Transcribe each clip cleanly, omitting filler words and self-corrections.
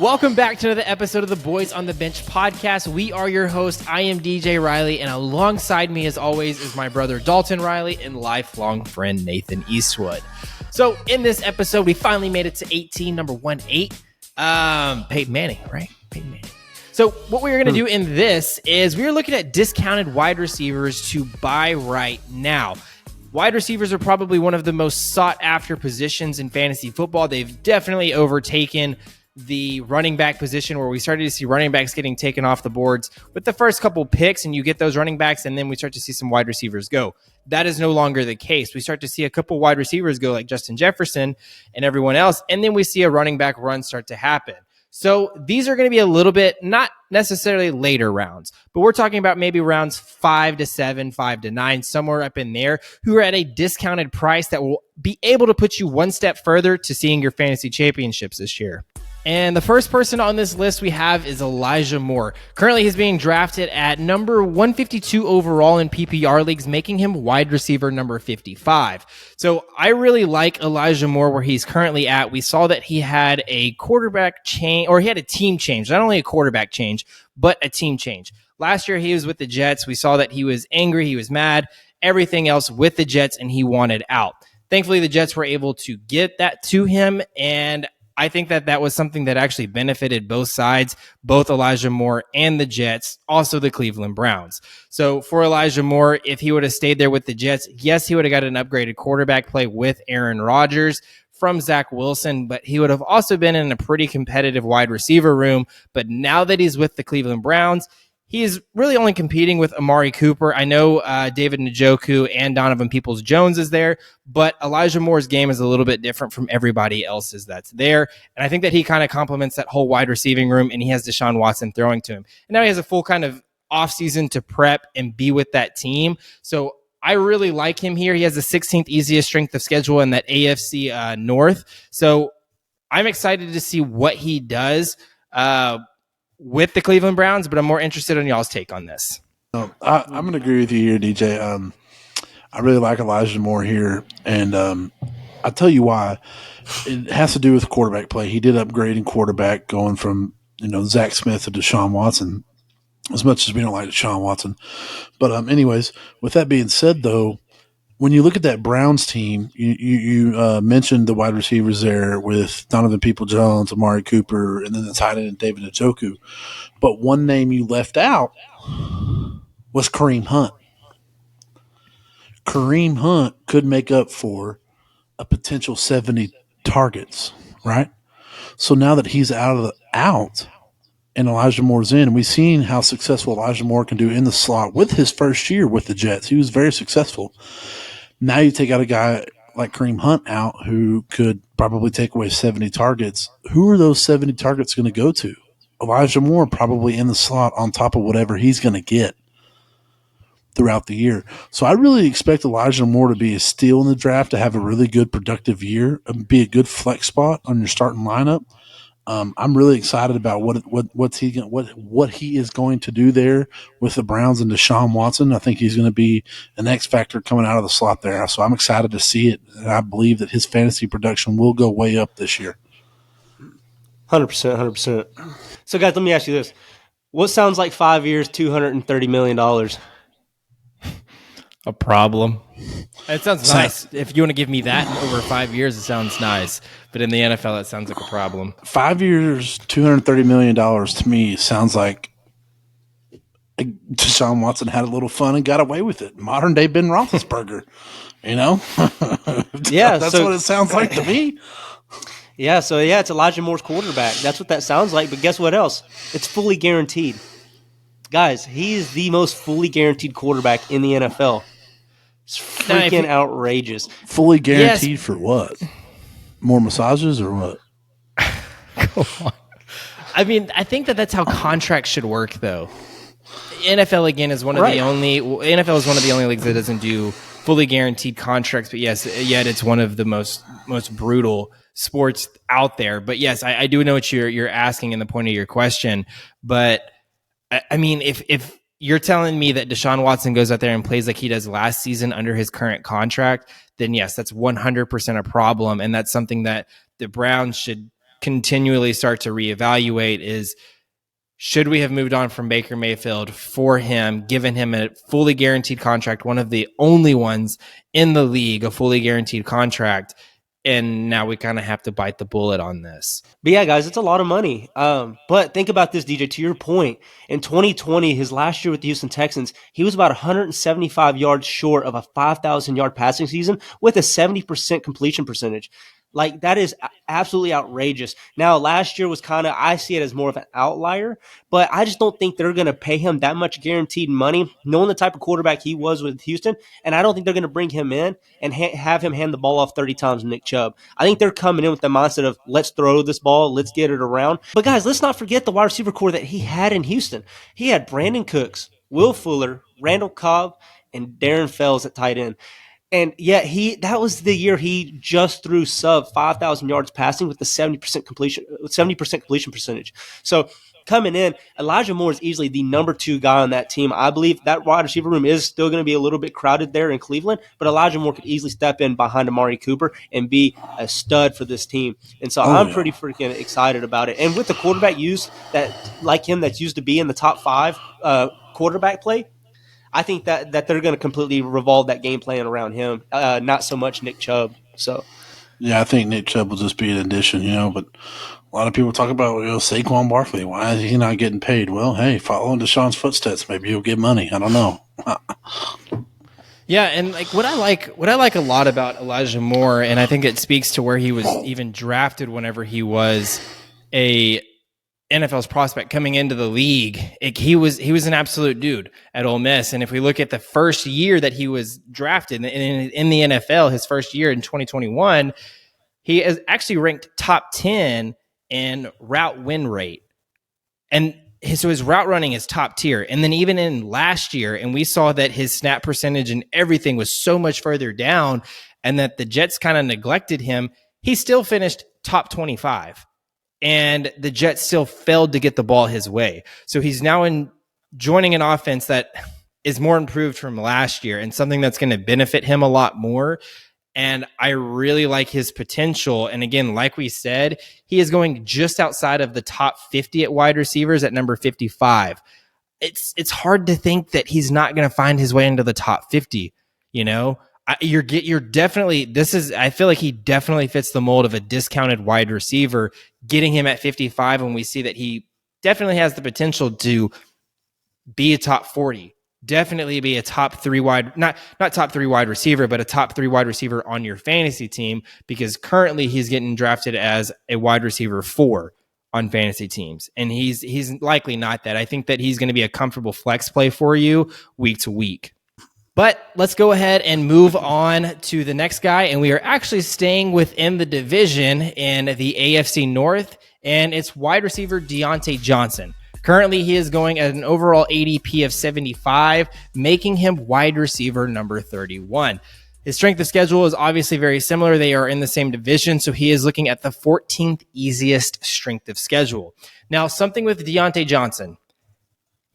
Welcome back to another episode of the Boys on the Bench podcast. We are your host. I am DJ Riley, and alongside me, as always, is my brother Dalton Riley and lifelong friend Nathan Eastwood. So in this episode, we finally made it to 18, number 18. Peyton Manning, right? Peyton Manning. So what we're going to do in this is we're looking at discounted wide receivers to buy right now. Wide receivers are probably one of the most sought after positions in fantasy football. They've definitely overtaken the running back position, where we started to see running backs getting taken off the boards with the first couple picks, and you get those running backs, and then we start to see some wide receivers go. That is no longer the case. We start to see a couple wide receivers go, like Justin Jefferson and everyone else, and then we see a running back run start to happen. So these are going to be a little bit, not necessarily later rounds, but we're talking about maybe rounds 5 to 7, 5 to 9, somewhere up in there, who are at a discounted price that will be able to put you one step further to seeing your fantasy championships this year. And the first person on this list we have is Elijah Moore. Currently, he's being drafted at number 152 overall in PPR leagues, making him wide receiver number 55. So I really like Elijah Moore where he's currently at. We saw that he had a quarterback change, or he had a team change, not only a quarterback change, but a team change. Last year, he was with the Jets. We saw that he was angry, he was mad, everything else with the Jets, and he wanted out. Thankfully, the Jets were able to get that to him, and I think that that was something that actually benefited both sides, both Elijah Moore and the Jets, also the Cleveland Browns. So for Elijah Moore, if he would have stayed there with the Jets, yes, he would have got an upgraded quarterback play with Aaron Rodgers from Zach Wilson, but he would have also been in a pretty competitive wide receiver room. But now that he's with the Cleveland Browns, he's really only competing with Amari Cooper. I know David Njoku and Donovan Peoples-Jones is there, but Elijah Moore's game is a little bit different from everybody else's that's there. And I think that he kind of complements that whole wide receiving room, and he has Deshaun Watson throwing to him. And now he has a full kind of offseason to prep and be with that team. So I really like him here. He has the 16th easiest strength of schedule in that AFC North. So I'm excited to see what he does with the Cleveland Browns, but I'm more interested in y'all's take on this. I'm going to agree with you here, DJ. I really like Elijah Moore here, and I'll tell you why. It has to do with quarterback play. He did upgrade in quarterback, going from Zach Smith to Deshaun Watson, as much as we don't like Deshaun Watson. But anyways, with that being said, though, when you look at that Browns team, you mentioned the wide receivers there with Donovan Peoples-Jones, Amari Cooper, and then the tight end David Njoku. But one name you left out was Kareem Hunt. Kareem Hunt could make up for a potential 70 targets, right? So now that he's out and Elijah Moore's in, and we've seen how successful Elijah Moore can do in the slot with his first year with the Jets. He was very successful. Now you take out a guy like Kareem Hunt out who could probably take away 70 targets. Who are those 70 targets going to go to? Elijah Moore probably in the slot on top of whatever he's going to get throughout the year. So I really expect Elijah Moore to be a steal in the draft, to have a really good productive year, and be a good flex spot on your starting lineup. I'm really excited about what he is going to do there with the Browns and Deshaun Watson. I think he's going to be an X factor coming out of the slot there. So I'm excited to see it, and I believe that his fantasy production will go way up this year. 100%. So, guys, let me ask you this: what sounds like 5 years, $230 million? A problem. It sounds nice. If you want to give me that in over 5 years, it sounds nice. But in the NFL, it sounds like a problem. 5 years, $230 million to me sounds like Deshaun Watson had a little fun and got away with it. Modern day Ben Roethlisberger, Yeah, that's what it sounds like to me. Yeah, so it's Elijah Moore's quarterback. That's what that sounds like. But guess what else? It's fully guaranteed. Guys, he is the most fully guaranteed quarterback in the NFL. It's freaking outrageous. Fully guaranteed for what? More massages or what? Go on. I mean, I think that's how contracts should work, though. NFL again is one of the only leagues that doesn't do fully guaranteed contracts. But yes, yet it's one of the most brutal sports out there. But yes, I do know what you're asking in the point of your question. But I mean, if you're telling me that Deshaun Watson goes out there and plays like he does last season under his current contract, then yes, that's 100% a problem. And that's something that the Browns should continually start to reevaluate is, should we have moved on from Baker Mayfield for him, given him a fully guaranteed contract, one of the only ones in the league, a fully guaranteed contract, and now we kind of have to bite the bullet on this. But yeah, guys, it's a lot of money. But think about this, DJ, to your point. In 2020, his last year with the Houston Texans, he was about 175 yards short of a 5,000-yard passing season with a 70% completion percentage. Like, that is absolutely outrageous. Now, last year was kind of, I see it as more of an outlier, but I just don't think they're going to pay him that much guaranteed money, knowing the type of quarterback he was with Houston. And I don't think they're going to bring him in and have him hand the ball off 30 times to Nick Chubb. I think they're coming in with the mindset of, let's throw this ball, let's get it around. But guys, let's not forget the wide receiver core that he had in Houston. He had Brandon Cooks, Will Fuller, Randall Cobb, and Darren Fells at tight end. And yeah, that was the year he just threw sub 5,000 yards passing with the 70% completion percentage. So coming in, Elijah Moore is easily the number 2 guy on that team. I believe that wide receiver room is still going to be a little bit crowded there in Cleveland, but Elijah Moore could easily step in behind Amari Cooper and be a stud for this team. And so I'm pretty freaking excited about it. And with the quarterback use that's used to be in the top 5 quarterback play, I think that they're going to completely revolve that game plan around him, not so much Nick Chubb. So, yeah, I think Nick Chubb will just be an addition, but a lot of people talk about Saquon Barkley. Why is he not getting paid? Well, hey, follow in Deshaun's footsteps. Maybe he'll get money. I don't know. Yeah, and what I like a lot about Elijah Moore, and I think it speaks to where he was even drafted whenever he was a NFL's prospect coming into the league. He was an absolute dude at Ole Miss. And if we look at the first year that he was drafted in the NFL, his first year in 2021, he is actually ranked top 10 in route win rate. And so his route running is top tier. And then even in last year, and we saw that his snap percentage and everything was so much further down, and that the Jets kind of neglected him, he still finished top 25. And the Jets still failed to get the ball his way. So he's now joining an offense that is more improved from last year and something that's going to benefit him a lot more. And I really like his potential. And again, like we said, he is going just outside of the top 50 at wide receivers at number 55. It's hard to think that he's not going to find his way into the top 50, You're definitely, I feel like he definitely fits the mold of a discounted wide receiver. Getting him at 55, and we see that he definitely has the potential to be a top 40, definitely be a top 3 wide, not top 3 wide receiver, but a top 3 wide receiver on your fantasy team, because currently he's getting drafted as a wide receiver 4 on fantasy teams. And he's likely not that. I think that he's going to be a comfortable flex play for you week to week. But let's go ahead and move on to the next guy, and we are actually staying within the division in the AFC North, and it's wide receiver Diontae Johnson. Currently, he is going at an overall ADP of 75, making him wide receiver number 31. His strength of schedule is obviously very similar. They are in the same division, so he is looking at the 14th easiest strength of schedule. Now, something with Diontae Johnson.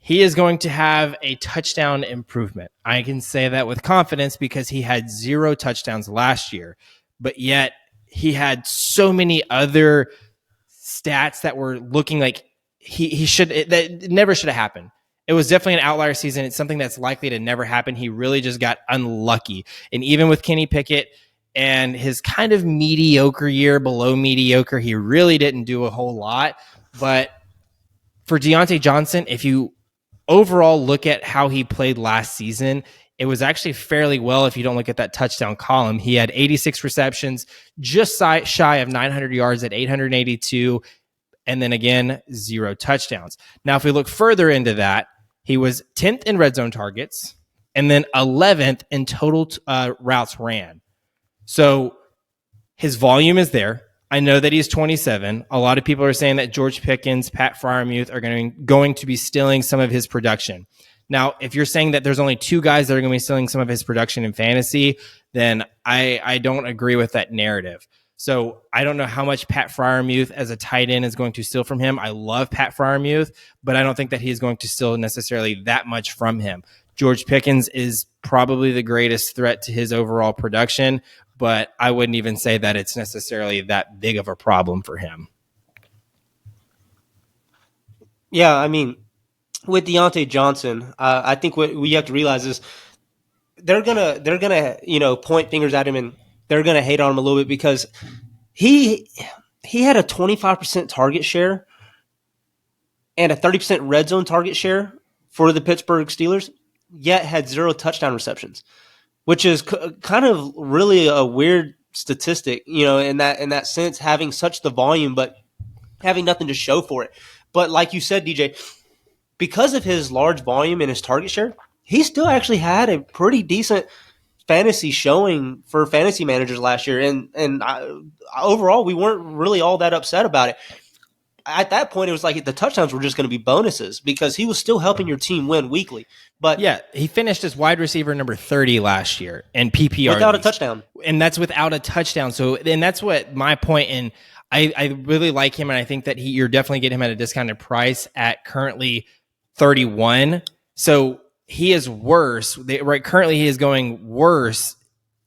He is going to have a touchdown improvement. I can say that with confidence because he had 0 touchdowns last year, but yet he had so many other stats that were looking like that never should have happened. It was definitely an outlier season. It's something that's likely to never happen. He really just got unlucky. And even with Kenny Pickett and his kind of mediocre year, below mediocre, he really didn't do a whole lot. But for Diontae Johnson, if you overall look at how he played last season, it was actually fairly well if you don't look at that touchdown column. He had 86 receptions, just shy of 900 yards at 882, and then again, 0 touchdowns. Now, if we look further into that, he was 10th in red zone targets and then 11th in total routes ran. So his volume is there. I know that he's 27. A lot of people are saying that George Pickens, Pat Freiermuth are going to be stealing some of his production. Now, if you're saying that there's only 2 guys that are going to be stealing some of his production in fantasy, then I don't agree with that narrative. So I don't know how much Pat Freiermuth as a tight end is going to steal from him. I love Pat Freiermuth, but I don't think that he's going to steal necessarily that much from him. George Pickens is probably the greatest threat to his overall production, but I wouldn't even say that it's necessarily that big of a problem for him. Yeah, I mean, with Diontae Johnson, I think what we have to realize is they're gonna point fingers at him and they're gonna hate on him a little bit because he he had a 25% target share and a 30% red zone target share for the Pittsburgh Steelers, yet had 0 touchdown receptions, which is kind of really a weird statistic, in that sense, having such the volume but having nothing to show for it. But like you said, DJ, because of his large volume and his target share, he still actually had a pretty decent fantasy showing for fantasy managers last year, and overall, we weren't really all that upset about it. At that point, it was like the touchdowns were just going to be bonuses because he was still helping your team win weekly. But Yeah, he finished as wide receiver number 30 last year in PPR without a leagues. touchdown. And that's without a touchdown. So, and that's what my point. And I really like him, and I think that you're definitely getting him at a discounted price at currently 31. So he is worse. Currently, he is going worse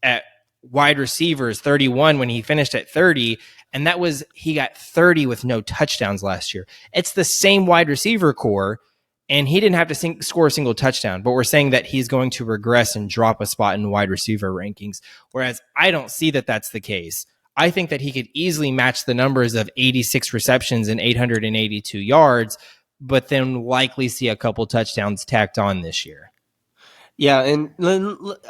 at wide receivers 31 when he finished at 30. And that was, he got 30 with no touchdowns last year. It's the same wide receiver core, and he didn't have to score a single touchdown. But we're saying that he's going to regress and drop a spot in wide receiver rankings. Whereas I don't see that that's the case. I think that he could easily match the numbers of 86 receptions and 882 yards, but then likely see a couple touchdowns tacked on this year. Yeah, and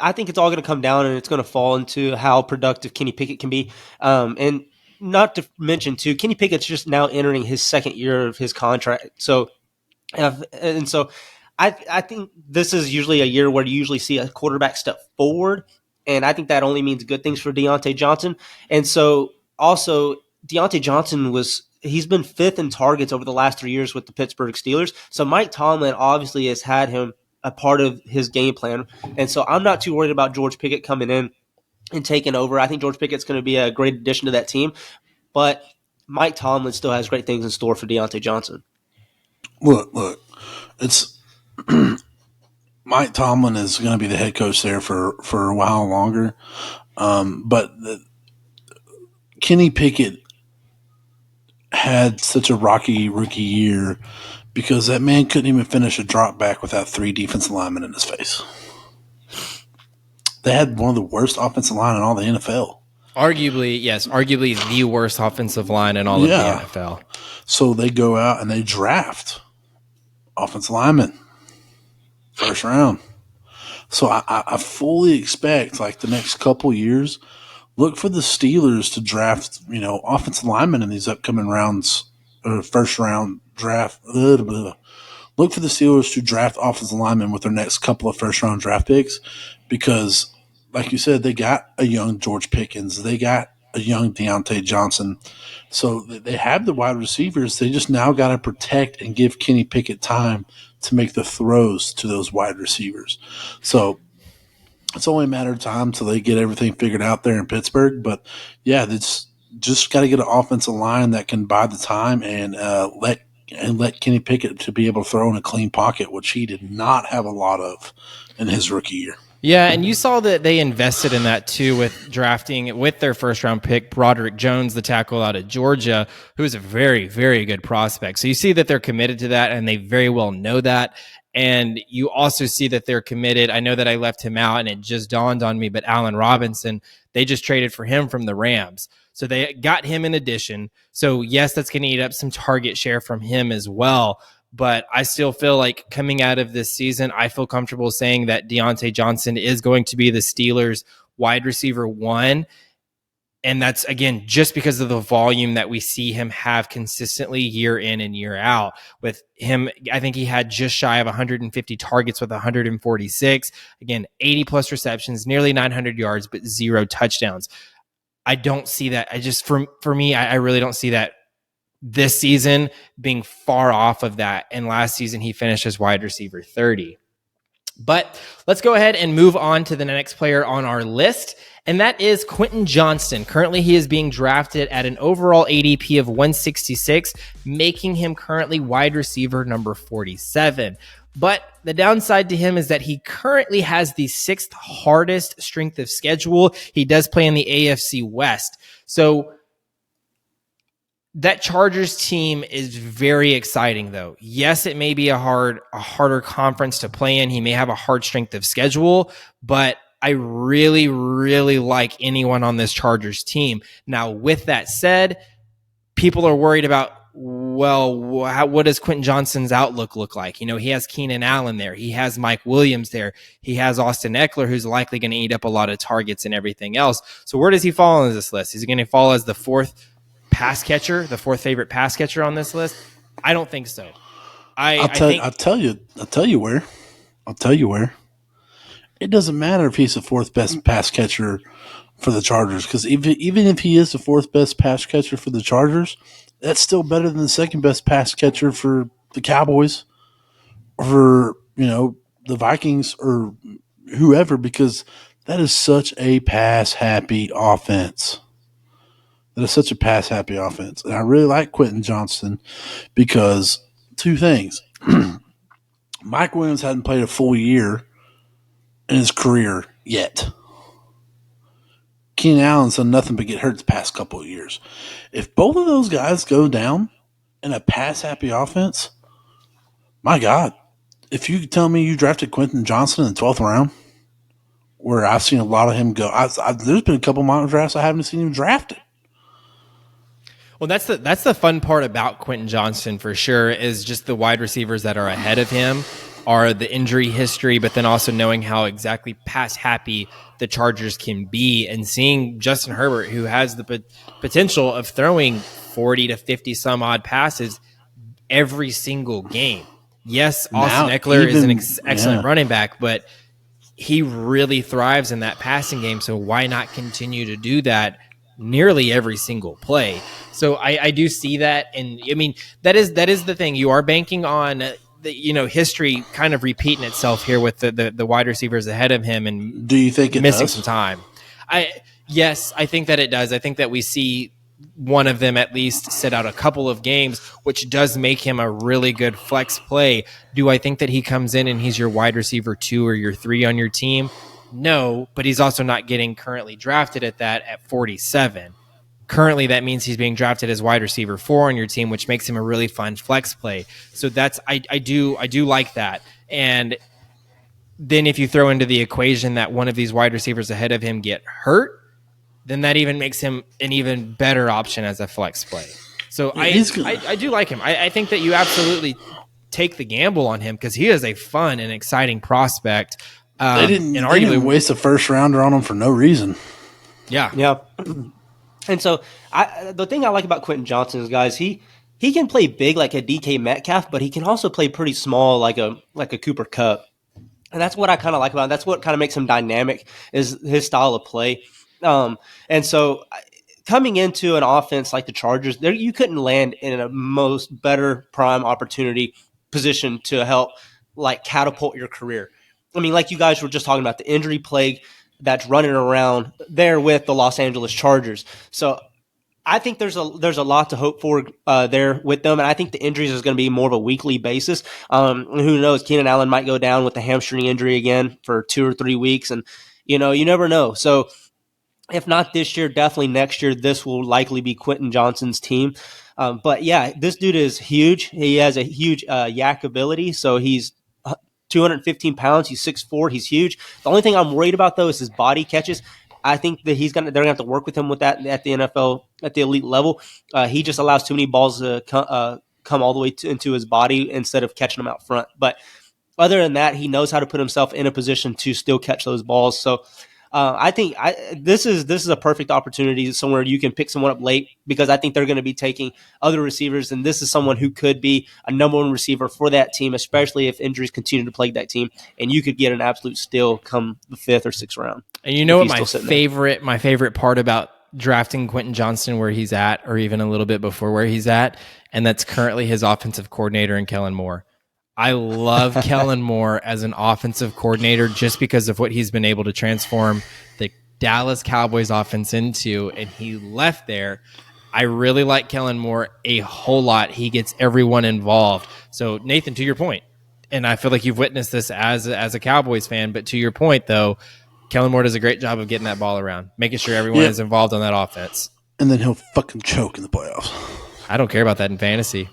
I think it's all going to come down and it's going to fall into how productive Kenny Pickett can be. And not to mention, too, Kenny Pickett's just now entering his second year of his contract. So I think this is usually a year where you usually see a quarterback step forward, and I think that only means good things for Diontae Johnson. And so also Diontae Johnson he's been 5th in targets over the last 3 years with the Pittsburgh Steelers. So Mike Tomlin obviously has had him a part of his game plan. And so I'm not too worried about George Pickett coming in and taking over. I think George Pickett's going to be a great addition to that team. But Mike Tomlin still has great things in store for Diontae Johnson. Look, it's Mike Tomlin is going to be the head coach there for a while longer. But Kenny Pickett had such a rocky rookie year because that man couldn't even finish a drop back without 3 defensive linemen in his face. They had one of the worst offensive line in all the NFL. Arguably the worst offensive line in all of the NFL. So they go out and they draft offensive linemen first round. So I fully expect, like, the next couple years, look for the Steelers to draft, offensive linemen in these upcoming rounds, or first round draft. Look for the Steelers to draft offensive linemen with their next couple of first round draft picks because, like you said, they got a young George Pickens. They got a young Diontae Johnson. So they have the wide receivers. They just now got to protect and give Kenny Pickett time to make the throws to those wide receivers. So it's only a matter of time till they get everything figured out there in Pittsburgh. But, yeah, it's just got to get an offensive line that can buy the time and let Kenny Pickett to be able to throw in a clean pocket, which he did not have a lot of in his rookie year. Yeah, and you saw that they invested in that too with drafting with their first round pick, Broderick Jones, the tackle out of Georgia, who is a very, very good prospect. So you see that they're committed to that, and they very well know that. And you also see that they're committed. I know that I left him out, and it just dawned on me, but Allen Robinson, they just traded for him from the Rams. So they got him in addition. So yes, that's going to eat up some target share from him as well. But I still feel like coming out of this season, I feel comfortable saying that Diontae Johnson is going to be the Steelers' wide receiver 1. And that's, again, just because of the volume that we see him have consistently year in and year out. With him, I think he had just shy of 150 targets with 146. Again, 80-plus receptions, nearly 900 yards, but 0 touchdowns. I don't see that. For me, I really don't see that this season being far off of that. And last season, he finished as wide receiver 30. But let's go ahead and move on to the next player on our list, and that is Quentin Johnston. Currently, he is being drafted at an overall ADP of 166, making him currently wide receiver number 47. But the downside to him is that he currently has the 6th hardest strength of schedule. He does play in the AFC West. So That Chargers team is very exciting, though. Yes, it may be a harder conference to play in. He may have a hard strength of schedule, but I really, really like anyone on this Chargers team. Now, with that said, people are worried about, well, what does Quentin Johnston's outlook look like? You know, he has Keenan Allen there. He has Mike Williams there. He has Austin Eckler, who's likely going to eat up a lot of targets and everything else. So where does he fall on this list? Is he going to fall as the fourth favorite pass catcher on this list? I don't think so. I'll tell you where. It doesn't matter if he's the fourth best pass catcher for the Chargers, because even if he is the fourth best pass catcher for the Chargers, that's still better than the second best pass catcher for the Cowboys or the Vikings or whoever, because that is such a pass happy offense. And I really like Quentin Johnston because two things. Mike Williams hadn't played a full year in his career yet. Keenan Allen's done nothing but get hurt the past couple of years. If both of those guys go down in a pass-happy offense, my God, if you tell me you drafted Quentin Johnston in the 12th round, where I've seen a lot of him go, there's been a couple mock drafts I haven't seen him drafted. Well, that's the fun part about Quentin Johnston for sure, is just the wide receivers that are ahead of him are the injury history, but then also knowing how exactly pass happy the Chargers can be, and seeing Justin Herbert, who has the potential of throwing 40 to 50 some odd passes every single game. Yes, Austin Eckler is an excellent running back, but he really thrives in that passing game. So why not continue to do that nearly every single play? So I do see that. And I mean, that is the thing. You are banking on history kind of repeating itself here with the wide receivers ahead of him, and do you think it missing does? some time? Yes, I think that it does. I think that we see one of them at least sit out a couple of games, which does make him a really good flex play. Do I think that he comes in and he's your wide receiver 2 or your 3 on your team? No, but he's also not getting currently drafted at 47. Currently, that means he's being drafted as wide receiver 4 on your team, which makes him a really fun flex play. So I do like that. And then if you throw into the equation that one of these wide receivers ahead of him get hurt, then that even makes him an even better option as a flex play. So I do like him. I think that you absolutely take the gamble on him because he is a fun and exciting prospect. They didn't waste a first rounder on him for no reason. Yeah. And so the thing I like about Quentin Johnston is, guys, he can play big like a DK Metcalf, but he can also play pretty small like a Cooper Kupp. And that's what I kind of like about him. That's what kind of makes him dynamic, is his style of play. And so coming into an offense like the Chargers, you couldn't land in a most better prime opportunity position to help like catapult your career. I mean, like you guys were just talking about, the injury plague that's running around there with the Los Angeles Chargers. So I think there's a lot to hope for there with them, and I think the injuries is going to be more of a weekly basis. Who knows? Keenan Allen might go down with the hamstring injury again for 2 or 3 weeks, and you never know. So if not this year, definitely next year, this will likely be Quentin Johnston's team. But yeah, this dude is huge. He has a huge yak ability, so he's 215 pounds. He's 6'4". He's huge. The only thing I'm worried about, though, is his body catches. I think that they're going to have to work with him with that at the NFL, at the elite level. He just allows too many balls to come all the way into his body instead of catching them out front. But other than that, he knows how to put himself in a position to still catch those balls. So I think this is a perfect opportunity somewhere you can pick someone up late, because I think they're going to be taking other receivers, and this is someone who could be a number one receiver for that team, especially if injuries continue to plague that team, and you could get an absolute steal come the 5th or 6th round. And you know what my favorite part about drafting Quentin Johnston, where he's at, or even a little bit before where he's at, and that's currently his offensive coordinator in Kellen Moore. I love Kellen Moore as an offensive coordinator just because of what he's been able to transform the Dallas Cowboys offense into, and he left there. I really like Kellen Moore a whole lot. He gets everyone involved. So, Nathan, to your point, and I feel like you've witnessed this as a Cowboys fan, but to your point, though, Kellen Moore does a great job of getting that ball around, making sure everyone is involved on that offense. And then he'll fucking choke in the playoffs. I don't care about that in fantasy.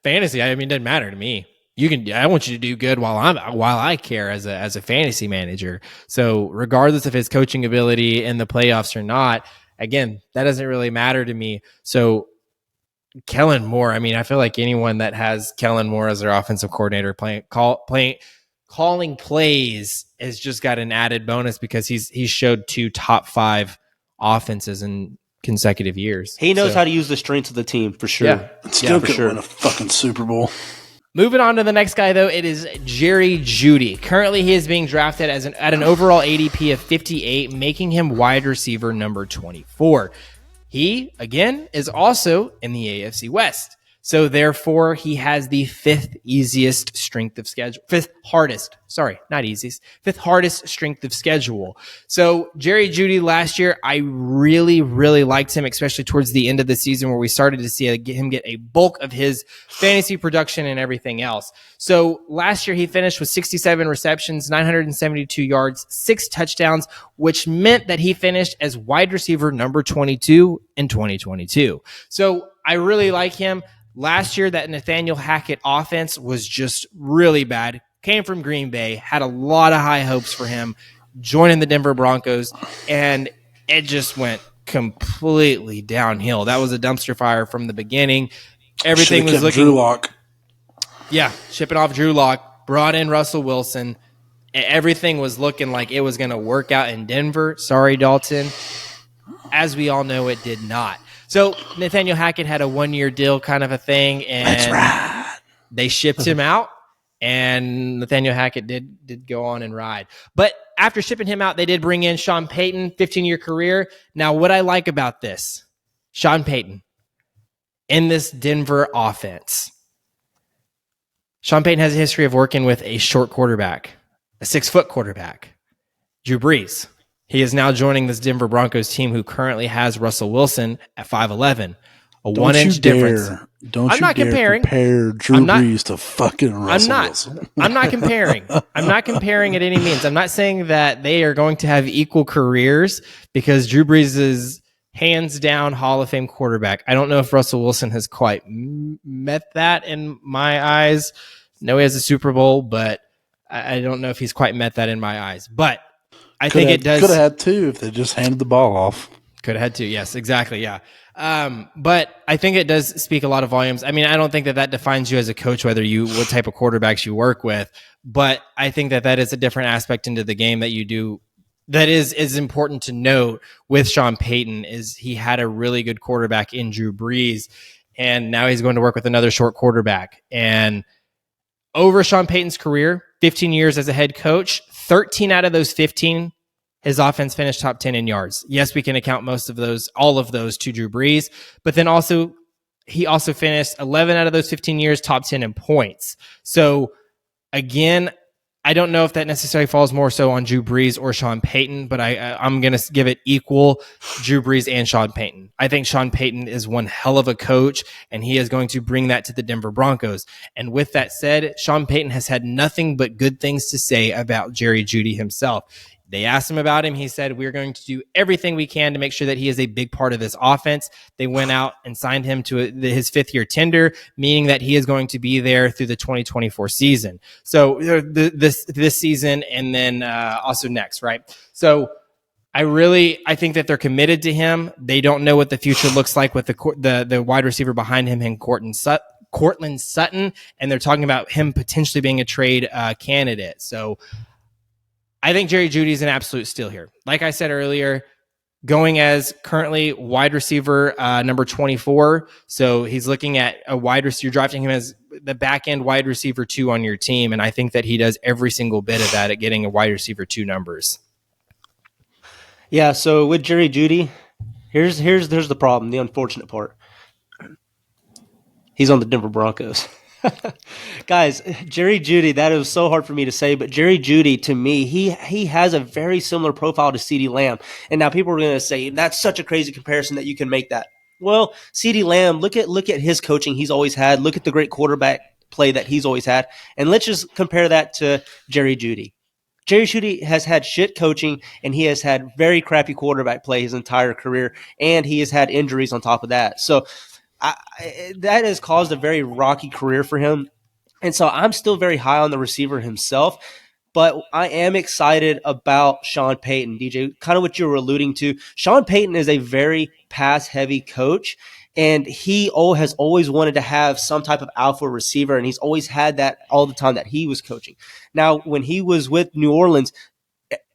Fantasy, I mean, it doesn't matter to me. I want you to do good while I care as a fantasy manager. So regardless of his coaching ability in the playoffs or not, again, that doesn't really matter to me. So Kellen Moore, I mean, I feel like anyone that has Kellen Moore as their offensive coordinator calling plays has just got an added bonus because he's showed 2 top 5 offenses in consecutive years. He knows how to use the strengths of the team for sure. Yeah. Still could win a fucking Super Bowl. Moving on to the next guy, though, it is Jerry Jeudy. Currently, he is being drafted at an overall ADP of 58, making him wide receiver number 24. He, again, is also in the AFC West. So, therefore, he has the 5th easiest strength of schedule. 5th hardest. Sorry, not easiest. 5th hardest strength of schedule. So, Jerry Jeudy last year, I really, really liked him, especially towards the end of the season where we started to see him get a bulk of his fantasy production and everything else. So, last year he finished with 67 receptions, 972 yards, 6 touchdowns, which meant that he finished as wide receiver number 22 in 2022. So, I really like him. Last year, that Nathaniel Hackett offense was just really bad. Came from Green Bay, had a lot of high hopes for him, joining the Denver Broncos, and it just went completely downhill. That was a dumpster fire from the beginning. Everything was looking Drew Lock. Yeah, shipping off Drew Lock, brought in Russell Wilson. Everything was looking like it was going to work out in Denver. Sorry, Dalton. As we all know, it did not. So Nathaniel Hackett had a 1-year deal kind of a thing, and they shipped him out, and Nathaniel Hackett did go on and ride. But after shipping him out, they did bring in Sean Payton, 15-year career. Now, what I like about this, Sean Payton, in this Denver offense, Sean Payton has a history of working with a short quarterback, a 6-foot quarterback, Drew Brees. He is now joining this Denver Broncos team who currently has Russell Wilson at 5'11", a 1-inch difference. I'm not comparing. Compare Drew Brees to fucking Russell Wilson. I'm not comparing. I'm not comparing at any means. I'm not saying that they are going to have equal careers because Drew Brees is hands down Hall of Fame quarterback. I don't know if Russell Wilson has quite met that in my eyes. No, he has a Super Bowl, but I don't know if he's quite met that in my eyes. But I think it does. Could have had 2 if they just handed the ball off. Could have had 2. Yes, exactly. Yeah. But I think it does speak a lot of volumes. I mean, I don't think that defines you as a coach, what type of quarterbacks you work with. But I think that is a different aspect into the game that you do. That is important to note with Sean Payton is he had a really good quarterback in Drew Brees, and now he's going to work with another short quarterback. And over Sean Payton's career, 15 years as a head coach, 13 out of those 15, his offense finished top 10 in yards. Yes, we can account all of those to Drew Brees, but then he also finished 11 out of those 15 years top 10 in points. So again, I don't know if that necessarily falls more so on Drew Brees or Sean Payton, but I'm going to give it equal Drew Brees and Sean Payton. I think Sean Payton is one hell of a coach, and he is going to bring that to the Denver Broncos. And with that said, Sean Payton has had nothing but good things to say about Jerry Jeudy himself. They asked him about him. He said, we're going to do everything we can to make sure that he is a big part of this offense. They went out and signed him to his 5th-year tender, meaning that he is going to be there through the 2024 season. So this season and then also next, right? So I think that they're committed to him. They don't know what the future looks like with the wide receiver behind him and Courtland Sutton, and they're talking about him potentially being a trade candidate. So I think Jerry Jeudy is an absolute steal here. Like I said earlier, going as currently wide receiver number 24. So he's looking at a wide receiver. You're drafting him as the back end wide receiver 2 on your team. And I think that he does every single bit of that at getting a wide receiver 2 numbers. Yeah. So with Jerry Jeudy, here's the problem, the unfortunate part. He's on the Denver Broncos. Guys, Jerry Jeudy, that is so hard for me to say, but Jerry Jeudy, to me, he has a very similar profile to CeeDee Lamb. And now people are going to say, that's such a crazy comparison that you can make that. Well, CeeDee Lamb, look at his coaching he's always had. Look at the great quarterback play that he's always had. And let's just compare that to Jerry Jeudy. Jerry Jeudy has had shit coaching, and he has had very crappy quarterback play his entire career, and he has had injuries on top of that. So that has caused a very rocky career for him. And so I'm still very high on the receiver himself, but I am excited about Sean Payton, DJ, kind of what you were alluding to. Sean Payton is a very pass-heavy coach, and he has always wanted to have some type of alpha receiver, and he's always had that all the time that he was coaching. Now, when he was with New Orleans,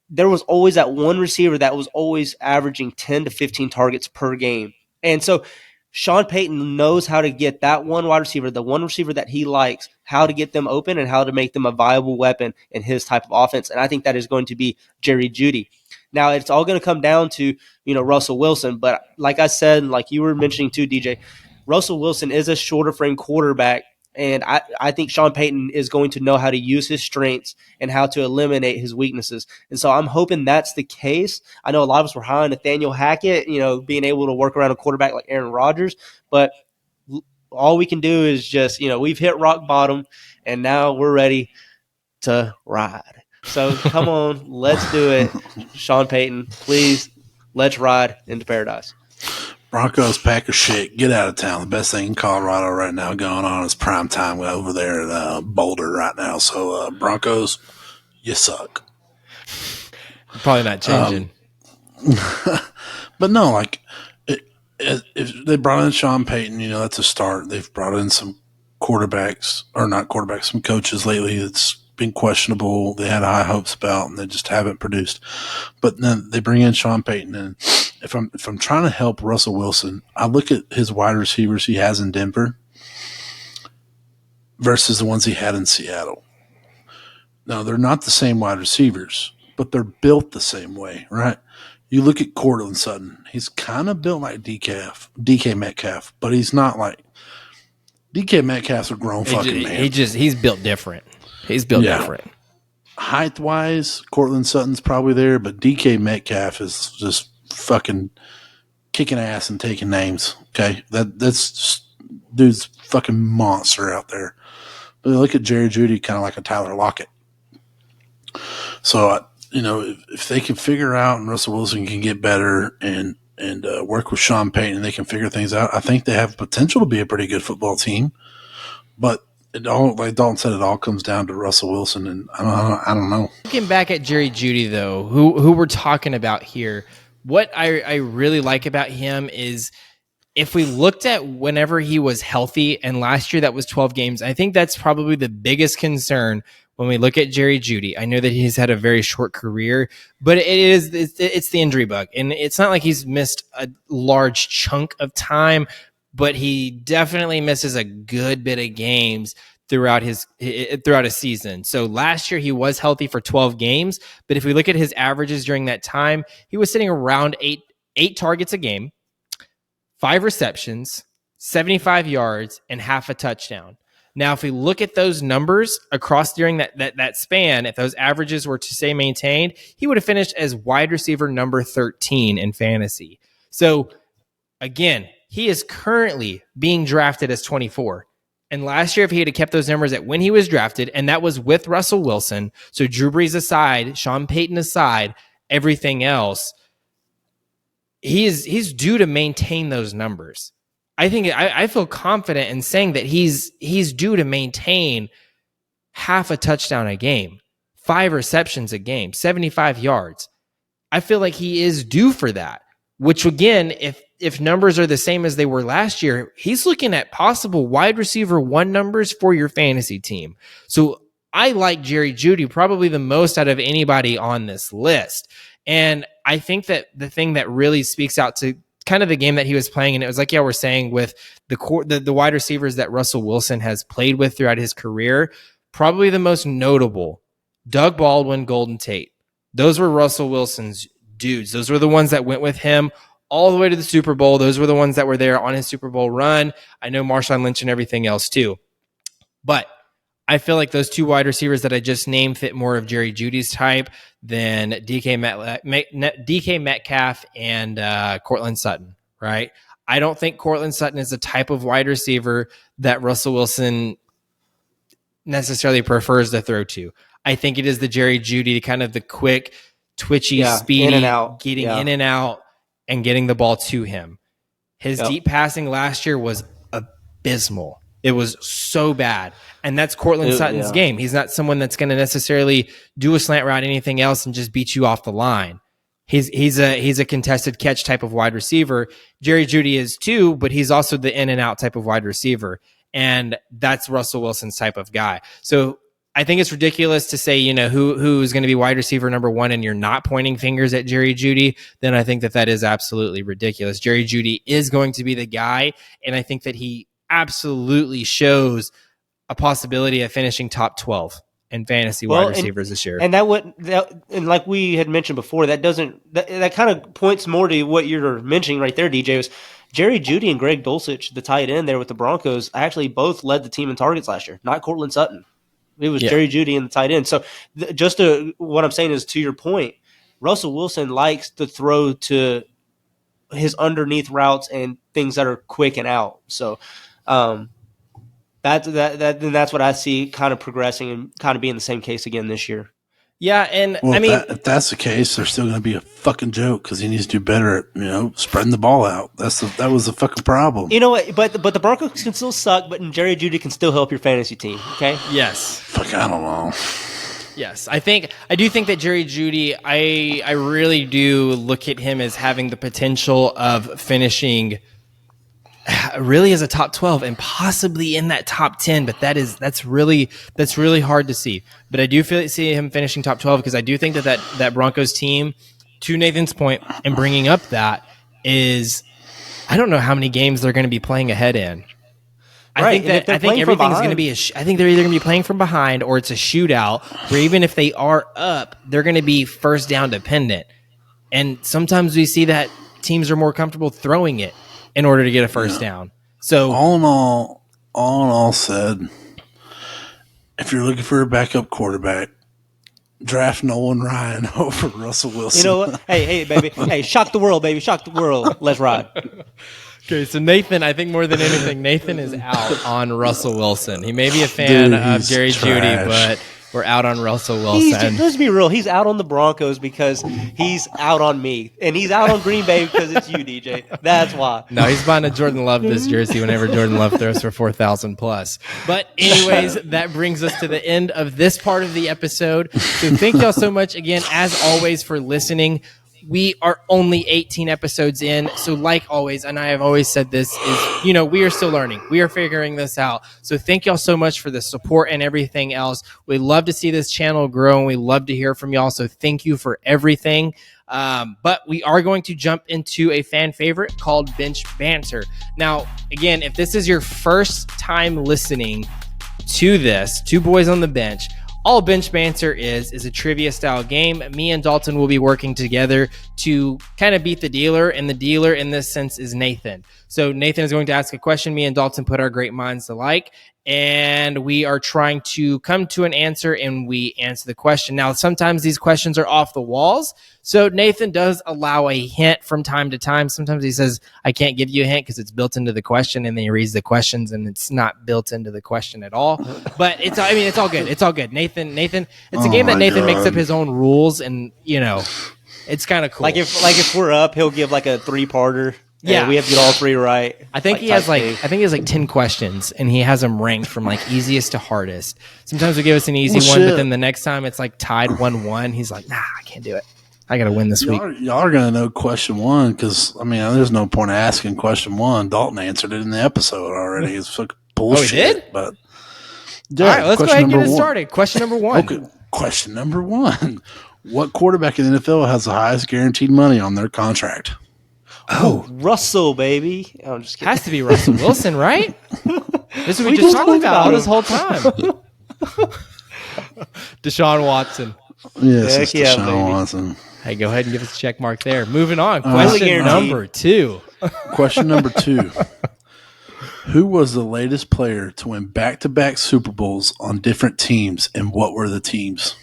there was always that one receiver that was always averaging 10 to 15 targets per game. And so Sean Payton knows how to get that one wide receiver, the one receiver that he likes, how to get them open and how to make them a viable weapon in his type of offense. And I think that is going to be Jerry Jeudy. Now, it's all going to come down to, Russell Wilson. But like I said, like you were mentioning too, DJ, Russell Wilson is a shorter frame quarterback. And I think Sean Payton is going to know how to use his strengths and how to eliminate his weaknesses. And so I'm hoping that's the case. I know a lot of us were high on Nathaniel Hackett, being able to work around a quarterback like Aaron Rodgers. But all we can do is just, we've hit rock bottom, and now we're ready to ride. So come on, let's do it. Sean Payton, please, let's ride into paradise. Broncos, Packers shit, get out of town. The best thing in Colorado right now going on is prime time over there at Boulder right now. So, Broncos, you suck. Probably not changing. But no, like, if they brought in Sean Payton, that's a start. They've brought in some some coaches lately that's been questionable. They had high hopes about, and they just haven't produced. But then they bring in Sean Payton, and if I'm trying to help Russell Wilson, I look at his wide receivers he has in Denver versus the ones he had in Seattle. Now, they're not the same wide receivers, but they're built the same way, right? You look at Cortland Sutton. He's kind of built like DK Metcalf, but he's not like DK Metcalf's a grown fucking man. He's built different. He's built different. Height-wise, Cortland Sutton's probably there, but DK Metcalf is just fucking kicking ass and taking names. Okay, that's just, dude's fucking monster out there. But look at Jerry Jeudy, kind of like a Tyler Lockett. So if they can figure out and Russell Wilson can get better and work with Sean Payton and they can figure things out, I think they have potential to be a pretty good football team. But it all, like Dalton said, it all comes down to Russell Wilson, and I don't know. Looking back at Jerry Jeudy, though, who we're talking about here, what I really like about him is if we looked at whenever he was healthy, and last year that was 12 games, I think that's probably the biggest concern when we look at Jerry Jeudy. I know that he's had a very short career, but it's the injury bug. And it's not like he's missed a large chunk of time, but he definitely misses a good bit of games throughout a season. So last year he was healthy for 12 games, but if we look at his averages during that time, he was sitting around eight targets a game, 5 receptions, 75 yards, and half a touchdown. Now, if we look at those numbers across during that span, if those averages were to stay maintained, he would have finished as wide receiver number 13 in fantasy. So again, he is currently being drafted as 24. And last year, if he had kept those numbers at when he was drafted, and that was with Russell Wilson, so Drew Brees aside, Sean Payton aside, everything else, he's due to maintain those numbers. I feel confident in saying that he's due to maintain half a touchdown a game, 5 receptions a game, 75 yards. I feel like he is due for that, which again, if numbers are the same as they were last year, he's looking at possible wide receiver 1 numbers for your fantasy team. So I like Jerry Jeudy probably the most out of anybody on this list. And I think that the thing that really speaks out to kind of the game that he was playing, and it was like, we're saying with the wide receivers that Russell Wilson has played with throughout his career, probably the most notable, Doug Baldwin, Golden Tate. Those were Russell Wilson's dudes. Those were the ones that went with him all the way to the Super Bowl. Those were the ones that were there on his Super Bowl run. I know Marshawn Lynch and everything else too. But I feel like those 2 wide receivers that I just named fit more of Jerry Jeudy's type than DK Metcalf and Cortland Sutton, right? I don't think Cortland Sutton is the type of wide receiver that Russell Wilson necessarily prefers to throw to. I think it is the Jerry Jeudy, kind of the quick, twitchy, speedy, in and out. getting in and out and getting the ball to him. His deep passing last year was abysmal. It was so bad. And that's Cortland Sutton's game. He's not someone that's going to necessarily do a slant route, anything else, and just beat you off the line. He's a contested catch type of wide receiver. Jerry Jeudy is too, but he's also the in and out type of wide receiver. And that's Russell Wilson's type of guy. So I think it's ridiculous to say, who's going to be wide receiver number 1 and you're not pointing fingers at Jerry Jeudy. Then I think that is absolutely ridiculous. Jerry Jeudy is going to be the guy. And I think that he absolutely shows a possibility of finishing top 12 in fantasy wide receivers this year. And and like we had mentioned before, that kind of points more to what you're mentioning right there, DJ, was Jerry Jeudy and Greg Dulcich, the tight end there with the Broncos, actually both led the team in targets last year, not Cortland Sutton. It was Jerry Jeudy and the tight end. So what I'm saying is, to your point, Russell Wilson likes to throw to his underneath routes and things that are quick and out. So that's what I see kind of progressing and kind of being the same case again this year. Yeah, and if that's the case, they're still going to be a fucking joke because he needs to do better at spreading the ball out. That was the fucking problem. You know what? But the Broncos can still suck, but Jerry Jeudy can still help your fantasy team. Okay. Yes. Fuck, I don't know. Yes, I do think that Jerry Jeudy, I really do look at him as having the potential of finishing really as a top 12 and possibly in that top 10, but that's really hard to see. But I do see him finishing top 12 because I do think that Broncos team, to Nathan's point, and bringing up that is, I don't know how many games they're going to be playing ahead in. I think everything's going to be I think they're either going to be playing from behind or it's a shootout where even if they are up, they're going to be first down dependent. And sometimes we see that teams are more comfortable throwing it in order to get a first down. So all in all said, if you're looking for a backup quarterback, draft Nolan Ryan over Russell Wilson. You know what? Hey, baby. Hey, shock the world, baby. Shock the world. Let's ride. Okay, so Nathan, I think more than anything, Nathan is out on Russell Wilson. He may be a fan of Jerry Jeudy, but we're out on Russell Wilson. Let's be real. He's out on the Broncos because he's out on me. And he's out on Green Bay because it's you, DJ. That's why. No, he's buying a Jordan Love this jersey whenever Jordan Love throws for 4,000 plus. But anyways, that brings us to the end of this part of the episode. So thank y'all so much again, as always, for listening. We are only 18 episodes in. So like always, and I have always said this, is, we are still learning. We are figuring this out. So thank y'all so much for the support and everything else. We love to see this channel grow, and we love to hear from y'all. So thank you for everything. But we are going to jump into a fan favorite called Bench Banter. Now, again, if this is your first time listening to this, Two Boys on the Bench, all Bench Banter is a trivia style game. Me and Dalton will be working together to kind of beat the dealer, and the dealer in this sense is Nathan. So Nathan is going to ask a question. Me and Dalton put our great minds alike, and we are trying to come to an answer, and we answer the question. Now, sometimes these questions are off the walls, so Nathan does allow a hint from time to time. Sometimes he says, I can't give you a hint because it's built into the question, and then he reads the questions, and it's not built into the question at all. But it's all good. It's all good. Nathan, it's a game that Nathan makes up his own rules, and, it's kind of cool. Like if we're up, he'll give like a 3-parter. Yeah, we have to get all 3 right. I think he has 10 questions, and he has them ranked from easiest to hardest. Sometimes we give us an easy one, but then the next time it's tied 1-1. He's like, nah, I can't do it. I got to win this week. Y'all are going to know question 1 because, there's no point asking question 1. Dalton answered it in the episode already. It's fucking bullshit. Oh, he did? But, yeah, all right, let's go ahead and get it started. Question number 1. Okay, question number 1. What quarterback in the NFL has the highest guaranteed money on their contract? Oh, Russell, baby. I'm just kidding. Has to be Russell Wilson, right? This is what we just talked about all this whole time. Deshaun Watson. Yes, it's Deshaun Watson. Hey, go ahead and give us a check mark there. Moving on. Question number 2. Question number 2. Who was the latest player to win back-to-back Super Bowls on different teams, and what were the teams?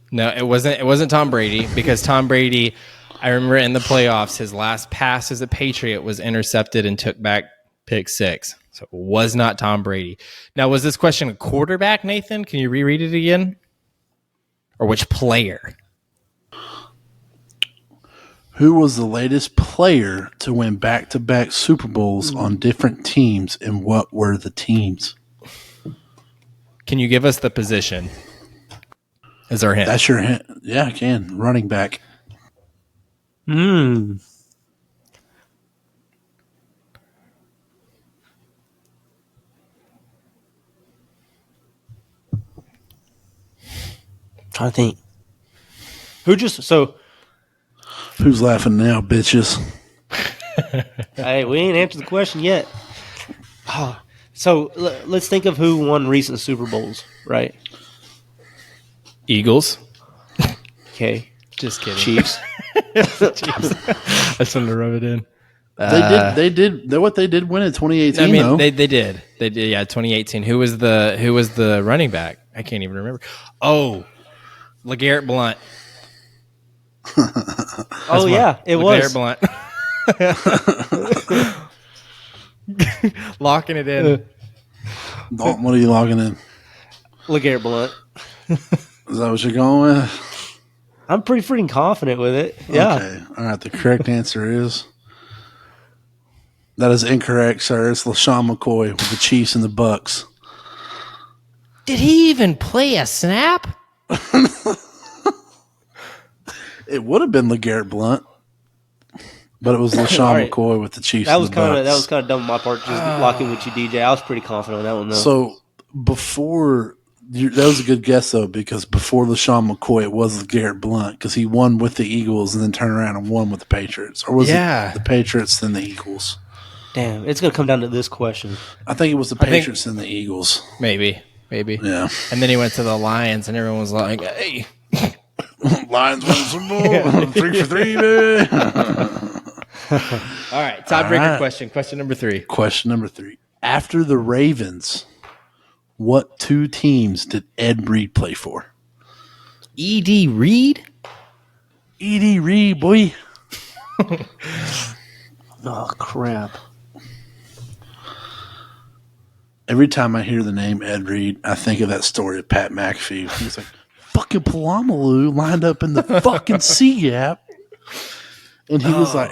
No, it wasn't Tom Brady, because Tom Brady, I remember in the playoffs, his last pass as a Patriot was intercepted and took back pick 6. So it was not Tom Brady. Now, was this question a quarterback, Nathan? Can you reread it again? or which player? Who was the latest player to win back-to-back Super Bowls on different teams, and what were the teams? Can you give us the position? Is our hint? That's your hint. Yeah, I can. Running back. Trying to think. Who's laughing now, bitches? Hey, we ain't answered the question yet. So let's think of who won recent Super Bowls, right? Eagles. Okay. Just kidding. Chiefs. I just wanted to rub it in. They did. What they did win in 2018. I mean, though. they did. They did. Yeah, 2018. Who was the running back? I can't even remember. Oh, LeGarrette Blount. It was. LeGarrette Blount. Locking it in. Dalton, what are you logging in? LeGarrette Blount. Is that what you're going with? I'm pretty freaking confident with it. Yeah. Okay. All right. The correct answer is that is incorrect, sir. It's LaShawn McCoy with the Chiefs and the Bucks. Did he even play a snap? It would have been LeGarrette Blount, but it was LaShawn Right. McCoy with the Chiefs. That was and the Bucks. that was kind of dumb on my part, just locking with you, DJ. I was pretty confident on that one though. So that was a good guess though, because before LaShawn McCoy, it was LeGarrette Blount because he won with the Eagles and then turned around and won with the Patriots, or was it the Patriots then the Eagles? Damn, it's gonna come down to this question. I think it was the Patriots and the Eagles. Maybe. Yeah. And then he went to the Lions, and everyone was like, "Hey." Lions win the Super Bowl. 3 for 3, baby. All right, tiebreaker question. Question number 3. Question number 3. After the Ravens, what two teams did Ed Reed play for? E.D. Reed? E.D. Reed, boy. Oh crap! Every time I hear the name Ed Reed, I think of that story of Pat McAfee. He's like, fucking Palamalu lined up in the fucking C-gap. And he was like,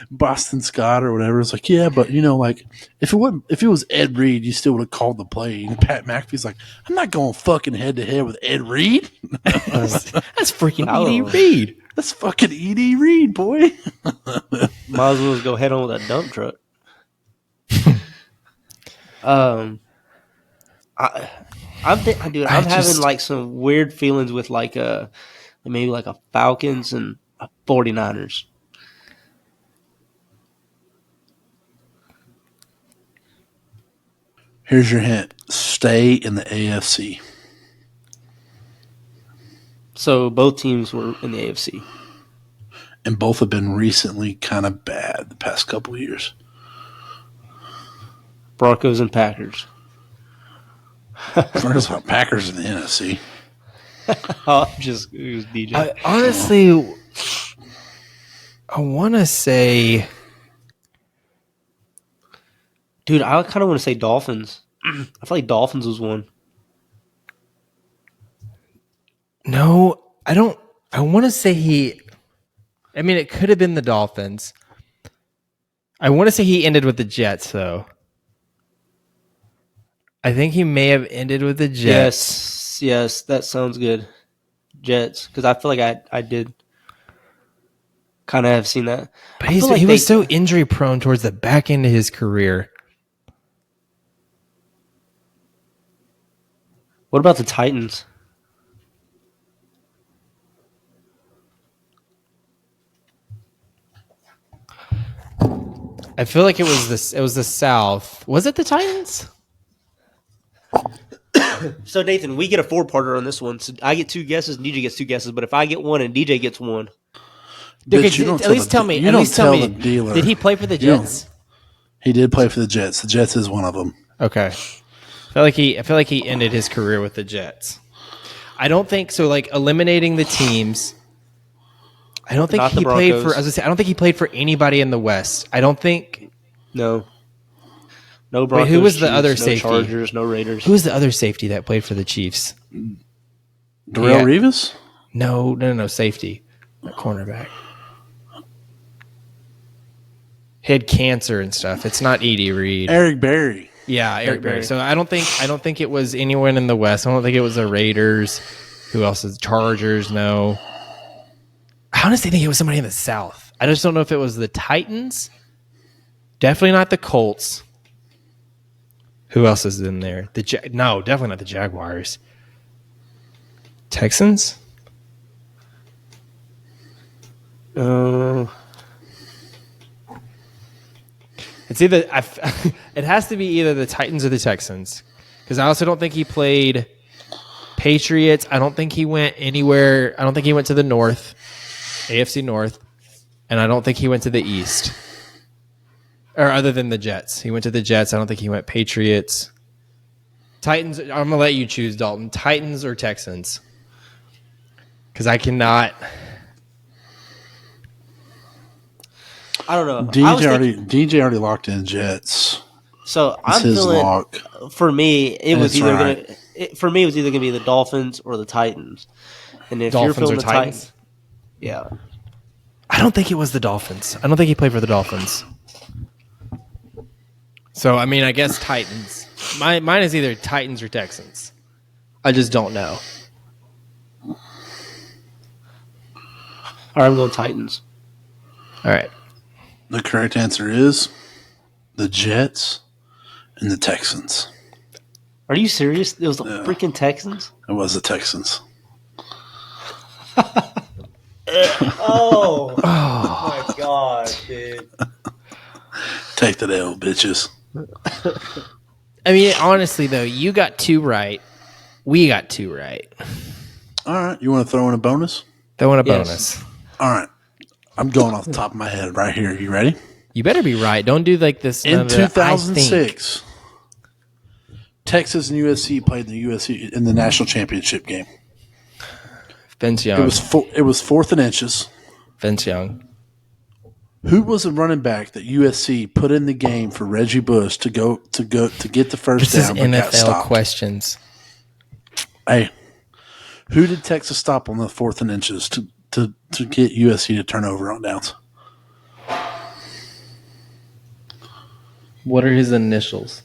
Boston Scott or whatever was like, yeah, but like if it was Ed Reed, you still would have called the play. And Pat McAfee's like, I'm not going fucking head to head with Ed Reed. That's freaking E.D. Reed. That's fucking E.D. Reed, boy. Might as well go head on with a dump truck. I'm having like some weird feelings with like maybe like a Falcons and a 49ers. Here's your hint. Stay in the AFC. So both teams were in the AFC. And both have been recently kind of bad the past couple of years. Broncos and Packers. First of all, Packers in the NFC. It was DJ. Honestly, I want to say... Dude, I kind of want to say Dolphins. I feel like Dolphins was one. No, I don't. I want to say he... I mean, it could have been the Dolphins. I want to say he ended with the Jets, though. I think he may have ended with the Jets. Yes, that sounds good. Jets, because I feel like I did kind of have seen that. But he was so injury prone towards the back end of his career. What about the Titans? I feel like it was the South. Was it the Titans? So Nathan, we get a 4-parter on this one. So I get 2 guesses, and DJ gets 2 guesses. But if I get one and DJ gets one, Okay, at least tell me. Did he play for the Jets? He did play for the Jets. The Jets is one of them. Okay. I feel like he ended his career with the Jets. I don't think so. Like eliminating the teams. I don't think Not he the played Broncos. for. As I say, I don't think he played for anybody in the West. I don't think. no Broncos. who was the Chiefs, other no safety? Chargers, no Raiders. Who was the other safety that played for the Chiefs? Darrell Yeah. Revis? No, safety. Not cornerback. He had cancer and stuff. It's not Edie Reed. Eric Berry. Yeah, Eric Berry. So I don't think it was anyone in the West. I don't think it was the Raiders. Who else is Chargers? No. I honestly think it was somebody in the South. I just don't know if it was the Titans. Definitely not the Colts. Who else is in there? No, definitely not the Jaguars. Texans? It's either it has to be either the Titans or the Texans, because I also don't think he played Patriots. I don't think he went anywhere. I don't think he went to the North, AFC North, and I don't think he went to the East, or other than the Jets. He went to the Jets. I don't think he went Patriots. Titans. I'm gonna let you choose, Dalton. Titans or Texans, because I cannot. I don't know. DJ already locked in Jets. So I'm feeling lock. For me, it was either gonna be the Dolphins or the Titans. And if Dolphins you're feeling or the Titans, yeah. I don't think it was the Dolphins. I don't think he played for the Dolphins. So I mean, I guess Titans. Mine is either Titans or Texans. I just don't know. All right, I'm going Titans. All right. The correct answer is the Jets and the Texans. Are you serious? It was the freaking Texans? It was the Texans. Oh my God, dude. Take that L, bitches. I mean, honestly, though, you got 2 right. We got 2 right. All right. You want to throw in a bonus? Throw in a bonus. All right. I'm going off the top of my head right here. You ready? You better be right. Don't do like this. In 2006, Texas and USC played in the national championship game. Vince Young. It was 4th and inches. Vince Young. Who was the running back that USC put in the game for Reggie Bush to get the first down? This is NFL questions. Hey, who did Texas stop on the 4th and inches to get USC to turn over on downs? What are his initials?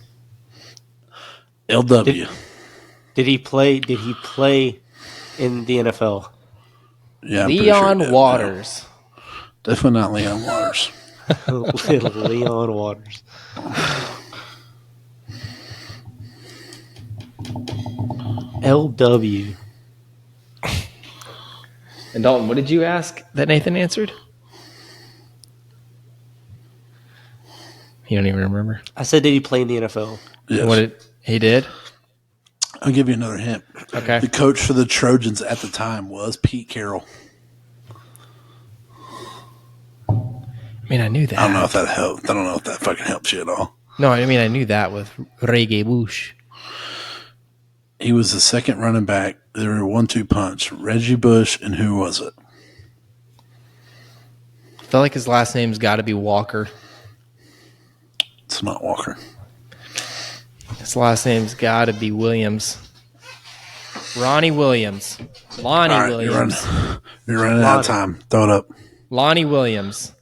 LW. Did he play in the NFL? Yeah, Leon Waters. No. Definitely not Leon Waters. Little Leon Waters. LW. And Dalton, what did you ask that Nathan answered? You don't even remember? I said, did he play in the NFL? Yes. He did? I'll give you another hint. Okay. The coach for the Trojans at the time was Pete Carroll. I mean, I knew that. I don't know if that helped. I don't know if that fucking helps you at all. No, I mean, I knew that with Reggae Bush. He was the second running back. They were a 1-2 punch. Reggie Bush, and who was it? I feel like his last name's got to be Walker. It's not Walker. His last name's got to be Williams. Ronnie Williams. Lonnie Williams. You're running out of time. Throw it up. Lonnie Williams.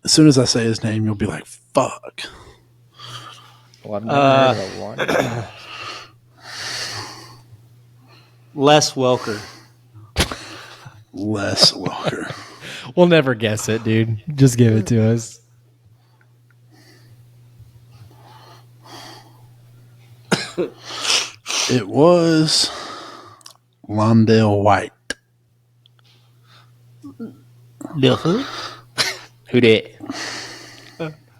As soon as I say his name, you'll be like, fuck. Well, I've never heard of Lonnie. Les Welker. Les Welker. We'll never guess it, dude. Just give it to us. It was Londale White. The who? Who did?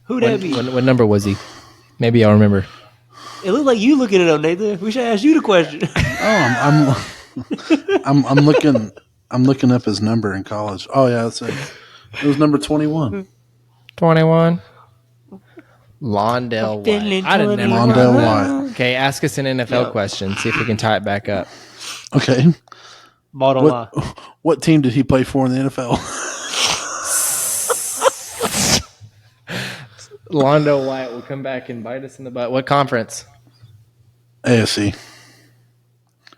Who that be? What number was he? Maybe I'll remember. It looked like you looking it up, Nathan. We should ask you the question. Oh, I'm looking up his number in college. Oh yeah, it was number 21. 21. Londale White. I didn't know. Londale White. Okay, ask us an NFL question. See if we can tie it back up. Okay. Bottom line. What team did he play for in the NFL? Londale White will come back and bite us in the butt. What conference? AFC.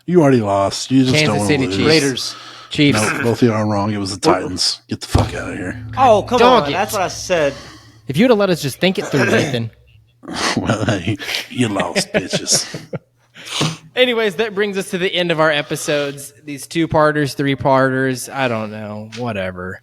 You already lost. You just Kansas don't want City to lose. Chiefs. Raiders. Chiefs. No, both of you are wrong. It was the Titans. Get the fuck out of here. Oh, come Dog on. it. That's what I said. If you would have let us just think it through, Nathan. Well, hey, you lost, bitches. Anyways, that brings us to the end of our episodes. These 2-parters, 3-parters, I don't know, whatever.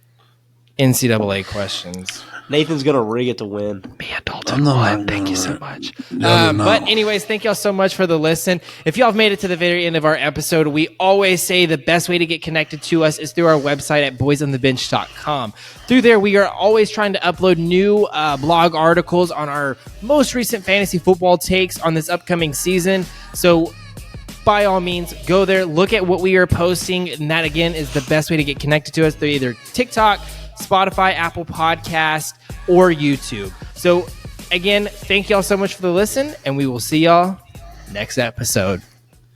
NCAA questions. Nathan's going to rig it to win. Me and Dalton No, won. no, Thank you so no. much. No. But anyways, thank y'all so much for the listen. If y'all have made it to the very end of our episode, we always say the best way to get connected to us is through our website at boysonthebench.com. Through there, we are always trying to upload new blog articles on our most recent fantasy football takes on this upcoming season. So by all means, go there, look at what we are posting, and that, again, is the best way to get connected to us through either TikTok, Spotify, Apple Podcast, or YouTube. So, again, thank y'all so much for the listen, and we will see y'all next episode.